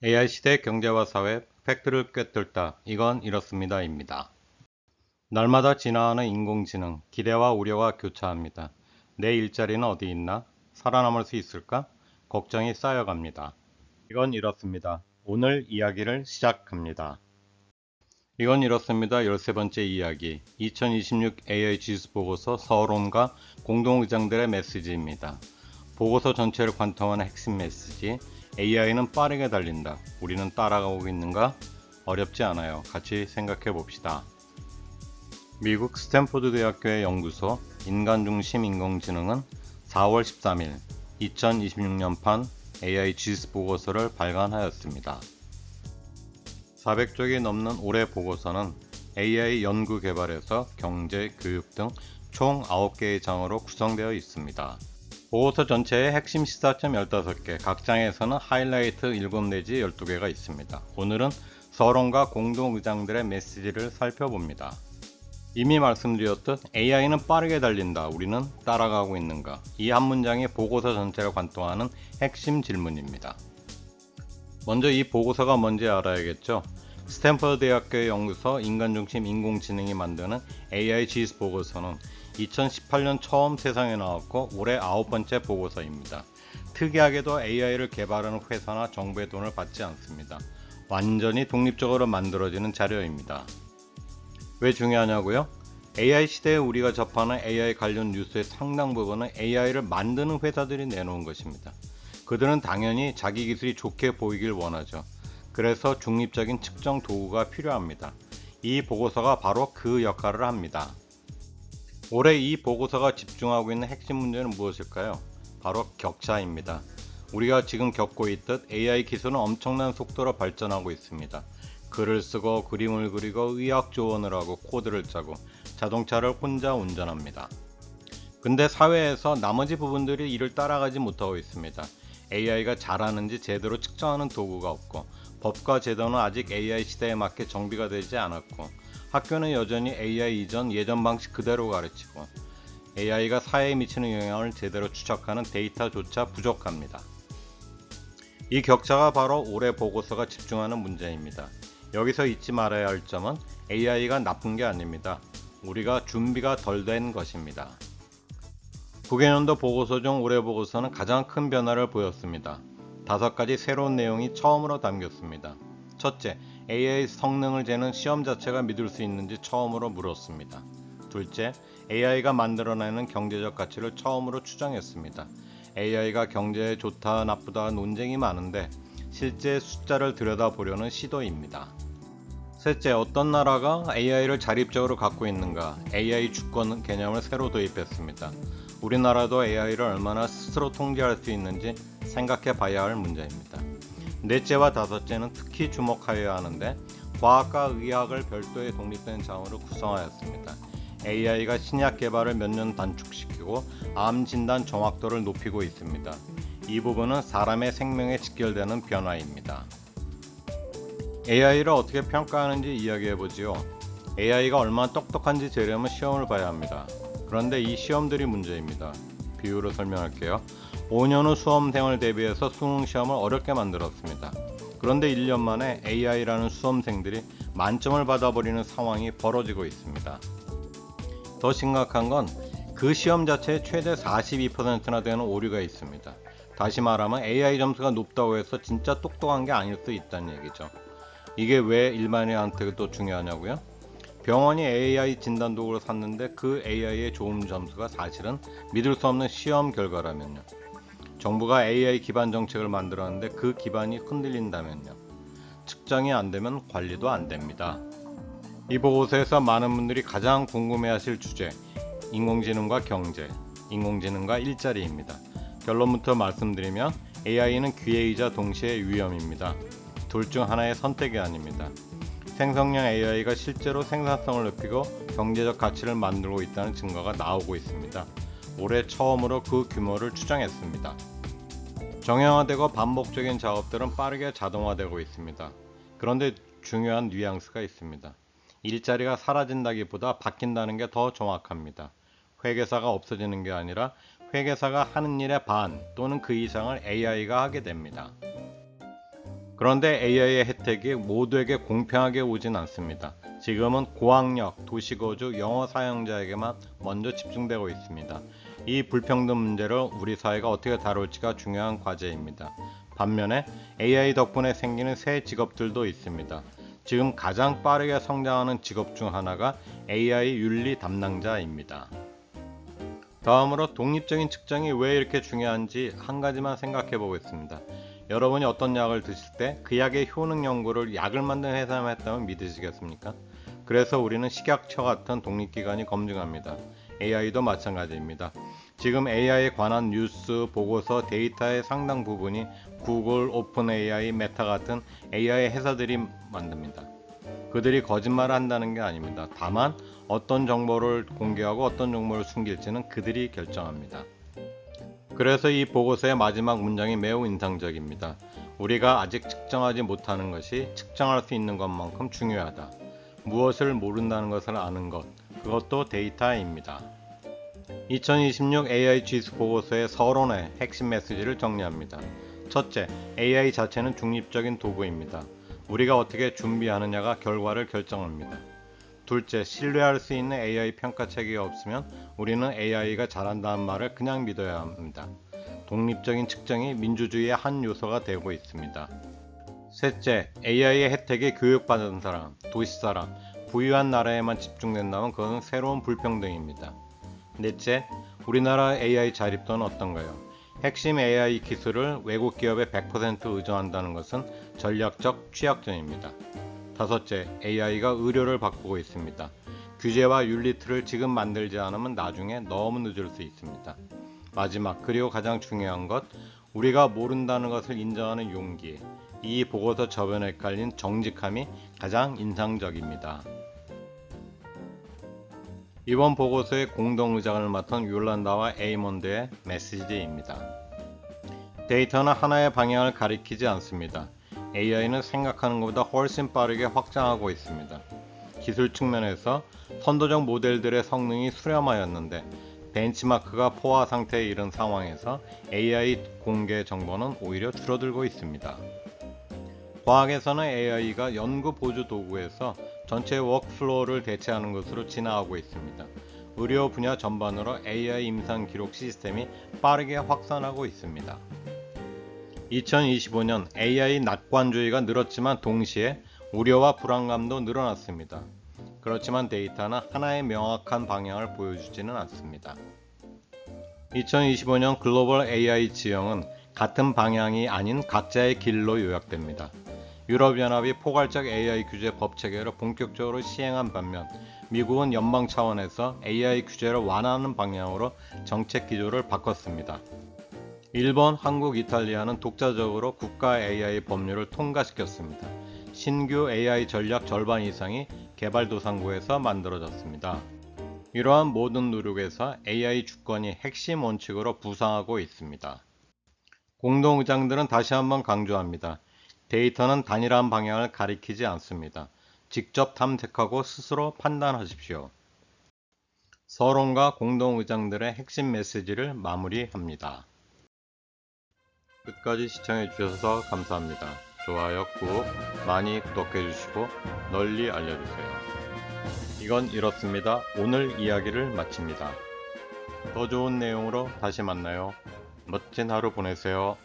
AI 시대 경제와 사회 팩트를 꿰뚫다. 이건 이렇습니다.입니다. 날마다 진화하는 인공지능, 기대와 우려가 교차합니다. 내 일자리는 어디 있나? 살아남을 수 있을까? 걱정이 쌓여갑니다. 이건 이렇습니다. 오늘 이야기를 시작합니다. 이건 이렇습니다. 13번째 이야기. 2026 AI 지수 보고서 서론과 공동의장들의 메시지입니다. 보고서 전체를 관통하는 핵심 메시지. AI는 빠르게 달린다. 우리는 따라가고 있는가? 어렵지 않아요. 같이 생각해 봅시다. 미국 스탠포드 대학교의 연구소 인간중심 인공지능은 4월 13일 2026년판 AI 지수 보고서를 발간하였습니다. 400쪽이 넘는 올해 보고서는 AI 연구 개발에서 경제, 교육 등 총 9개의 장으로 구성되어 있습니다. 보고서 전체에 핵심 시사점 15개, 각 장에서는 하이라이트 7 내지 12개가 있습니다. 오늘은 서론과 공동의장들의 메시지를 살펴봅니다. 이미 말씀드렸듯 AI는 빠르게 달린다. 우리는 따라가고 있는가? 이 한 문장이 보고서 전체를 관통하는 핵심 질문입니다. 먼저 이 보고서가 뭔지 알아야겠죠. 스탠퍼드 대학교의 연구소 인간중심 인공지능이 만드는 AI 지수 보고서는 2018년 처음 세상에 나왔고 올해 9번째 보고서입니다. 특이하게도 AI를 개발하는 회사나 정부의 돈을 받지 않습니다. 완전히 독립적으로 만들어지는 자료입니다. 왜 중요하냐고요? AI 시대에 우리가 접하는 AI 관련 뉴스의 상당 부분은 AI를 만드는 회사들이 내놓은 것입니다. 그들은 당연히 자기 기술이 좋게 보이길 원하죠. 그래서 중립적인 측정 도구가 필요합니다. 이 보고서가 바로 그 역할을 합니다. 올해 이 보고서가 집중하고 있는 핵심 문제는 무엇일까요? 바로 격차입니다. 우리가 지금 겪고 있듯 AI 기술은 엄청난 속도로 발전하고 있습니다. 글을 쓰고 그림을 그리고 의학 조언을 하고 코드를 짜고 자동차를 혼자 운전합니다. 근데 사회에서 나머지 부분들이 이를 따라가지 못하고 있습니다. AI가 잘하는지 제대로 측정하는 도구가 없고 법과 제도는 아직 AI 시대에 맞게 정비가 되지 않았고 학교는 여전히 AI 이전 예전 방식 그대로 가르치고 AI가 사회에 미치는 영향을 제대로 추적하는 데이터조차 부족합니다. 이 격차가 바로 올해 보고서가 집중하는 문제입니다. 여기서 잊지 말아야 할 점은 AI가 나쁜 게 아닙니다. 우리가 준비가 덜 된 것입니다. 9개년도 보고서 중 올해 보고서는 가장 큰 변화를 보였습니다. 5가지 새로운 내용이 처음으로 담겼습니다. 첫째, AI 성능을 재는 시험 자체가 믿을 수 있는지 처음으로 물었습니다. 둘째, AI가 만들어내는 경제적 가치를 처음으로 추정했습니다. AI가 경제에 좋다 나쁘다 논쟁이 많은데 실제 숫자를 들여다보려는 시도입니다. 셋째, 어떤 나라가 AI를 자립적으로 갖고 있는가? AI 주권 개념을 새로 도입했습니다. 우리나라도 AI를 얼마나 스스로 통제할 수 있는지 생각해 봐야 할 문제입니다. 넷째와 다섯째는 특히 주목하여야 하는데 과학과 의학을 별도의 독립된 자원으로 구성하였습니다. AI가 신약 개발을 몇 년 단축시키고 암 진단 정확도를 높이고 있습니다. 이 부분은 사람의 생명에 직결되는 변화입니다. AI를 어떻게 평가하는지 이야기해보지요. AI가 얼마나 똑똑한지 재려면 시험을 봐야 합니다. 그런데 이 시험들이 문제입니다. 비유로 설명할게요. 5년 후 수험생을 대비해서 수능시험을 어렵게 만들었습니다. 그런데 1년 만에 AI라는 수험생들이 만점을 받아버리는 상황이 벌어지고 있습니다. 더 심각한 건 그 시험 자체에 최대 42%나 되는 오류가 있습니다. 다시 말하면 AI 점수가 높다고 해서 진짜 똑똑한 게 아닐 수 있다는 얘기죠. 이게 왜 일반인한테도 중요하냐고요? 병원이 AI 진단 도구를 샀는데 그 AI의 좋은 점수가 사실은 믿을 수 없는 시험 결과라면요. 정부가 AI 기반 정책을 만들었는데 그 기반이 흔들린다면요. 측정이 안 되면 관리도 안 됩니다. 이 보고서에서 많은 분들이 가장 궁금해하실 주제, 인공지능과 경제, 인공지능과 일자리입니다. 결론부터 말씀드리면 AI는 기회이자 동시에 위험입니다. 둘 중 하나의 선택이 아닙니다. 생성형 AI가 실제로 생산성을 높이고 경제적 가치를 만들고 있다는 증거가 나오고 있습니다. 올해 처음으로 그 규모를 추정했습니다. 정형화되고 반복적인 작업들은 빠르게 자동화되고 있습니다. 그런데 중요한 뉘앙스가 있습니다. 일자리가 사라진다기보다 바뀐다는 게 더 정확합니다. 회계사가 없어지는 게 아니라 회계사가 하는 일의 반 또는 그 이상을 AI가 하게 됩니다. 그런데 AI의 혜택이 모두에게 공평하게 오진 않습니다. 지금은 고학력, 도시거주, 영어 사용자에게만 먼저 집중되고 있습니다. 이 불평등 문제를 우리 사회가 어떻게 다룰지가 중요한 과제입니다. 반면에 AI 덕분에 생기는 새 직업들도 있습니다. 지금 가장 빠르게 성장하는 직업 중 하나가 AI 윤리 담당자입니다. 다음으로 독립적인 측정이 왜 이렇게 중요한지 한 가지만 생각해 보겠습니다. 여러분이 어떤 약을 드실 때 그 약의 효능 연구를 약을 만든 회사만 했다면 믿으시겠습니까? 그래서 우리는 식약처 같은 독립기관이 검증합니다. AI도 마찬가지입니다. 지금 AI에 관한 뉴스, 보고서, 데이터의 상당 부분이 구글, 오픈 AI, 메타 같은 AI 회사들이 만듭니다. 그들이 거짓말을 한다는 게 아닙니다. 다만 어떤 정보를 공개하고 어떤 정보를 숨길지는 그들이 결정합니다. 그래서 이 보고서의 마지막 문장이 매우 인상적입니다. 우리가 아직 측정하지 못하는 것이 측정할 수 있는 것만큼 중요하다. 무엇을 모른다는 것을 아는 것, 그것도 데이터입니다. 2026 AI 지수 보고서의 서론의 핵심 메시지를 정리합니다. 첫째, AI 자체는 중립적인 도구입니다. 우리가 어떻게 준비하느냐가 결과를 결정합니다. 둘째, 신뢰할 수 있는 AI 평가 체계가 없으면 우리는 AI가 잘한다는 말을 그냥 믿어야 합니다. 독립적인 측정이 민주주의의 한 요소가 되고 있습니다. 셋째, AI의 혜택이 교육받은 사람, 도시 사람, 부유한 나라에만 집중된다면 그것은 새로운 불평등입니다. 넷째, 우리나라 AI 자립도는 어떤가요? 핵심 AI 기술을 외국 기업에 100% 의존한다는 것은 전략적 취약점입니다. 다섯째, AI가 의료를 바꾸고 있습니다. 규제와 윤리 틀을 지금 만들지 않으면 나중에 너무 늦을 수 있습니다. 마지막, 그리고 가장 중요한 것, 우리가 모른다는 것을 인정하는 용기. 이 보고서 저변에 깔린 정직함이 가장 인상적입니다. 이번 보고서의 공동의장을 맡은 율란다와 에이몬드의 메시지입니다. 데이터는 하나의 방향을 가리키지 않습니다. AI는 생각하는 것보다 훨씬 빠르게 확장하고 있습니다. 기술 측면에서 선도적 모델들의 성능이 수렴하였는데 벤치마크가 포화 상태에 이른 상황에서 AI 공개 정보는 오히려 줄어들고 있습니다. 과학에서는 AI가 연구 보조 도구에서 전체 워크플로우를 대체하는 것으로 진화하고 있습니다. 의료 분야 전반으로 AI 임상 기록 시스템이 빠르게 확산하고 있습니다. 2025년 AI 낙관주의가 늘었지만 동시에 우려와 불안감도 늘어났습니다. 그렇지만 데이터는 하나의 명확한 방향을 보여주지는 않습니다. 2025년 글로벌 AI 지형은 같은 방향이 아닌 각자의 길로 요약됩니다. 유럽연합이 포괄적 AI 규제 법 체계를 본격적으로 시행한 반면 미국은 연방 차원에서 AI 규제를 완화하는 방향으로 정책 기조를 바꿨습니다. 일본, 한국, 이탈리아는 독자적으로 국가 AI 법률을 통과시켰습니다. 신규 AI 전략 절반 이상이 개발도상국에서 만들어졌습니다. 이러한 모든 노력에서 AI 주권이 핵심 원칙으로 부상하고 있습니다. 공동의장들은 다시 한번 강조합니다. 데이터는 단일한 방향을 가리키지 않습니다. 직접 탐색하고 스스로 판단하십시오. 서론과 공동의장들의 핵심 메시지를 마무리합니다. 끝까지 시청해 주셔서 감사합니다. 좋아요, 구독 많이 구독해 주시고 널리 알려주세요. 이건 이렇습니다. 오늘 이야기를 마칩니다. 더 좋은 내용으로 다시 만나요. 멋진 하루 보내세요.